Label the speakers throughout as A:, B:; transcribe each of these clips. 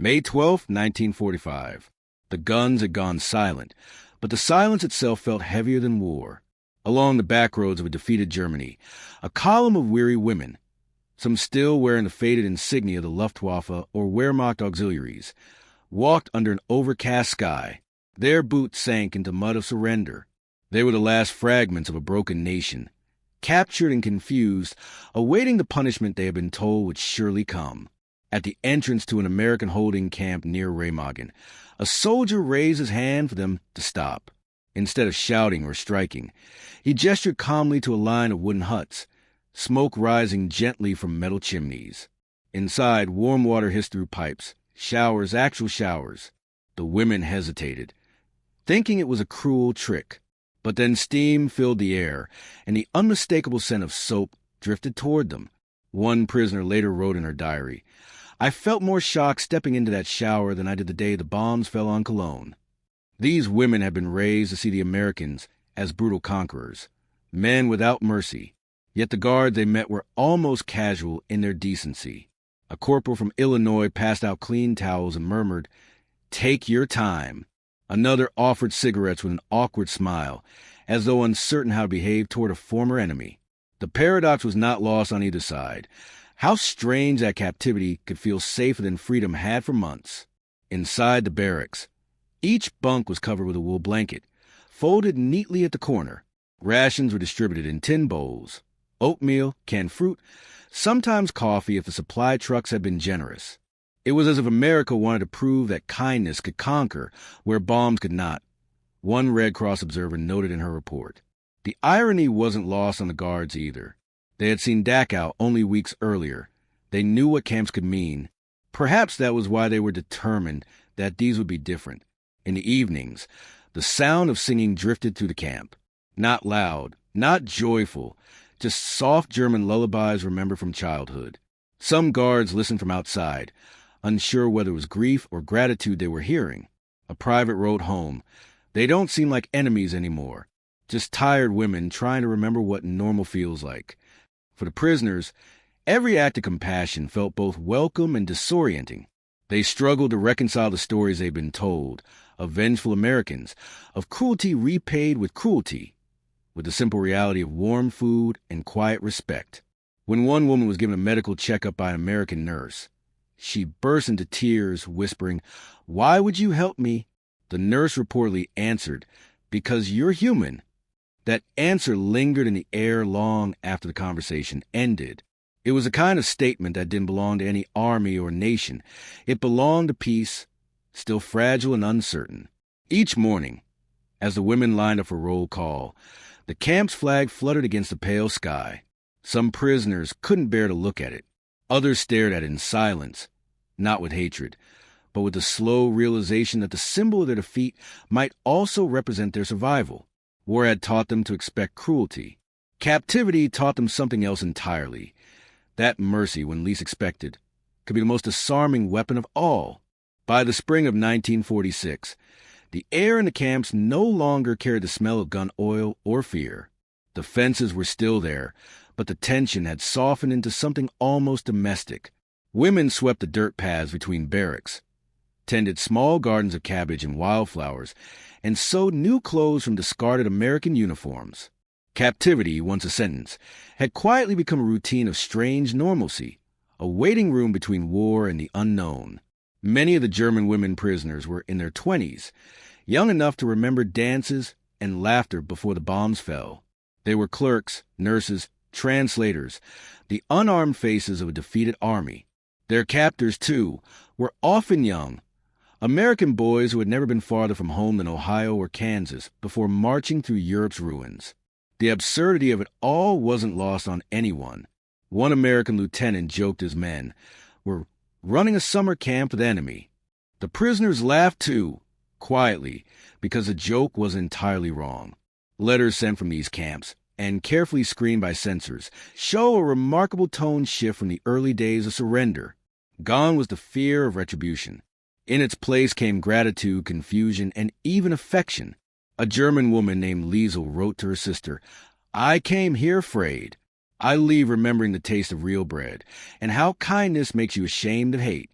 A: May 12, 1945. The guns had gone silent, but the silence itself felt heavier than war. Along the back roads of a defeated Germany, a column of weary women, some still wearing the faded insignia of the Luftwaffe or Wehrmacht auxiliaries, walked under an overcast sky. Their boots sank into mud of surrender. They were the last fragments of a broken nation, captured and confused, awaiting the punishment they had been told would surely come. At the entrance to an American holding camp near Remagen, a soldier raised his hand for them to stop. Instead of shouting or striking, he gestured calmly to a line of wooden huts, smoke rising gently from metal chimneys. Inside, warm water hissed through pipes, showers, actual showers. The women hesitated, thinking it was a cruel trick. But then steam filled the air, and the unmistakable scent of soap drifted toward them. One prisoner later wrote in her diary, "I felt more shock stepping into that shower than I did the day the bombs fell on Cologne." These women had been raised to see the Americans as brutal conquerors, men without mercy. Yet the guards they met were almost casual in their decency. A corporal from Illinois passed out clean towels and murmured, "Take your time." Another offered cigarettes with an awkward smile, as though uncertain how to behave toward a former enemy. The paradox was not lost on either side. How strange that captivity could feel safer than freedom had for months. Inside the barracks, each bunk was covered with a wool blanket, folded neatly at the corner. Rations were distributed in tin bowls, oatmeal, canned fruit, sometimes coffee if the supply trucks had been generous. It was as if America wanted to prove that kindness could conquer where bombs could not, one Red Cross observer noted in her report. The irony wasn't lost on the guards either. They had seen Dachau only weeks earlier. They knew what camps could mean. Perhaps that was why they were determined that these would be different. In the evenings, the sound of singing drifted through the camp. Not loud, not joyful, just soft German lullabies remembered from childhood. Some guards listened from outside, unsure whether it was grief or gratitude they were hearing. A private wrote home, "They don't seem like enemies anymore, just tired women trying to remember what normal feels like." For the prisoners, every act of compassion felt both welcome and disorienting. They struggled to reconcile the stories they'd been told, of vengeful Americans, of cruelty repaid with cruelty, with the simple reality of warm food and quiet respect. When one woman was given a medical checkup by an American nurse, she burst into tears, whispering, "Why would you help me?" The nurse reportedly answered, "Because you're human." That answer lingered in the air long after the conversation ended. It was a kind of statement that didn't belong to any army or nation. It belonged to peace, still fragile and uncertain. Each morning, as the women lined up for roll call, the camp's flag fluttered against the pale sky. Some prisoners couldn't bear to look at it. Others stared at it in silence, not with hatred, but with the slow realization that the symbol of their defeat might also represent their survival. War had taught them to expect cruelty. Captivity taught them something else entirely. That mercy, when least expected, could be the most disarming weapon of all. By the spring of 1946, the air in the camps no longer carried the smell of gun oil or fear. The fences were still there, but the tension had softened into something almost domestic. Women swept the dirt paths between barracks, tended small gardens of cabbage and wildflowers, and sewed new clothes from discarded American uniforms. Captivity, once a sentence, had quietly become a routine of strange normalcy, a waiting room between war and the unknown. Many of the German women prisoners were in their 20s, young enough to remember dances and laughter before the bombs fell. They were clerks, nurses, translators, the unarmed faces of a defeated army. Their captors, too, were often young, American boys who had never been farther from home than Ohio or Kansas before marching through Europe's ruins. The absurdity of it all wasn't lost on anyone. One American lieutenant joked his men were running a summer camp with the enemy. The prisoners laughed too, quietly, because the joke was entirely wrong. Letters sent from these camps, and carefully screened by censors, show a remarkable tone shift from the early days of surrender. Gone was the fear of retribution. In its place came gratitude, confusion, and even affection. A German woman named Liesel wrote to her sister, "I came here afraid. I leave remembering the taste of real bread, and how kindness makes you ashamed of hate."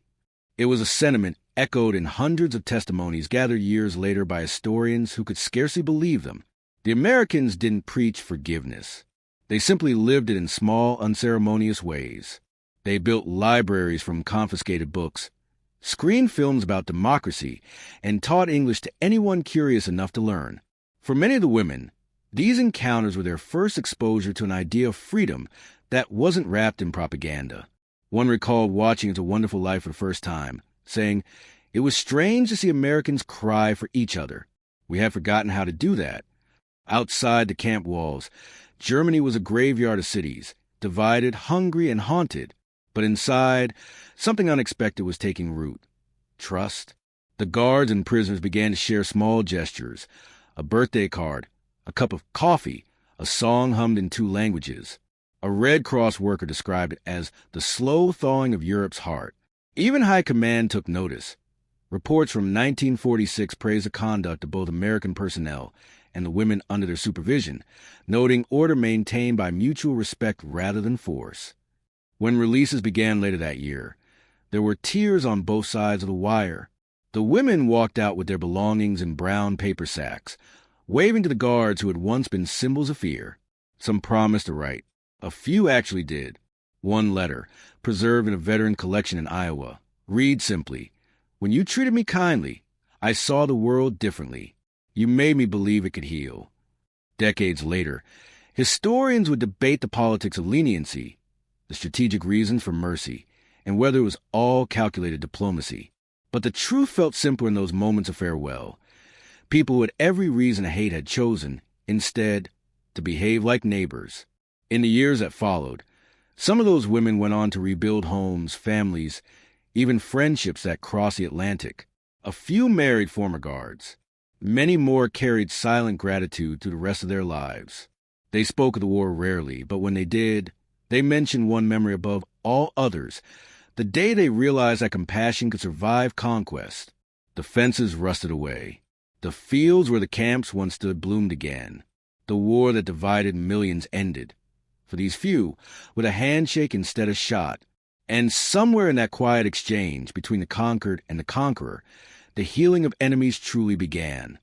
A: It was a sentiment echoed in hundreds of testimonies gathered years later by historians who could scarcely believe them. The Americans didn't preach forgiveness. They simply lived it in small, unceremonious ways. They built libraries from confiscated books, screened films about democracy, and taught English to anyone curious enough to learn. For many of the women, these encounters were their first exposure to an idea of freedom that wasn't wrapped in propaganda. One recalled watching It's a Wonderful Life for the first time, saying, "It was strange to see Americans cry for each other. We had forgotten how to do that." Outside the camp walls, Germany was a graveyard of cities, divided, hungry, and haunted. But inside, something unexpected was taking root. Trust. The guards and prisoners began to share small gestures: a birthday card, a cup of coffee, a song hummed in 2 languages. A Red Cross worker described it as the slow thawing of Europe's heart. Even High Command took notice. Reports from 1946 praised the conduct of both American personnel and the women under their supervision, noting order maintained by mutual respect rather than force. When releases began later that year, there were tears on both sides of the wire. The women walked out with their belongings in brown paper sacks, waving to the guards who had once been symbols of fear. Some promised to write. A few actually did. One letter, preserved in a veteran collection in Iowa, reads simply, "When you treated me kindly, I saw the world differently. You made me believe it could heal." Decades later, historians would debate the politics of leniency, the strategic reasons for mercy, and whether it was all calculated diplomacy. But the truth felt simpler in those moments of farewell. People with every reason to hate had chosen, instead, to behave like neighbors. In the years that followed, some of those women went on to rebuild homes, families, even friendships that crossed the Atlantic. A few married former guards. Many more carried silent gratitude through the rest of their lives. They spoke of the war rarely, but when they did, they mentioned one memory above all others: the day they realized that compassion could survive conquest. The fences rusted away. The fields where the camps once stood bloomed again. The war that divided millions ended. For these few, with a handshake instead of shot. And somewhere in that quiet exchange between the conquered and the conqueror, the healing of enemies truly began.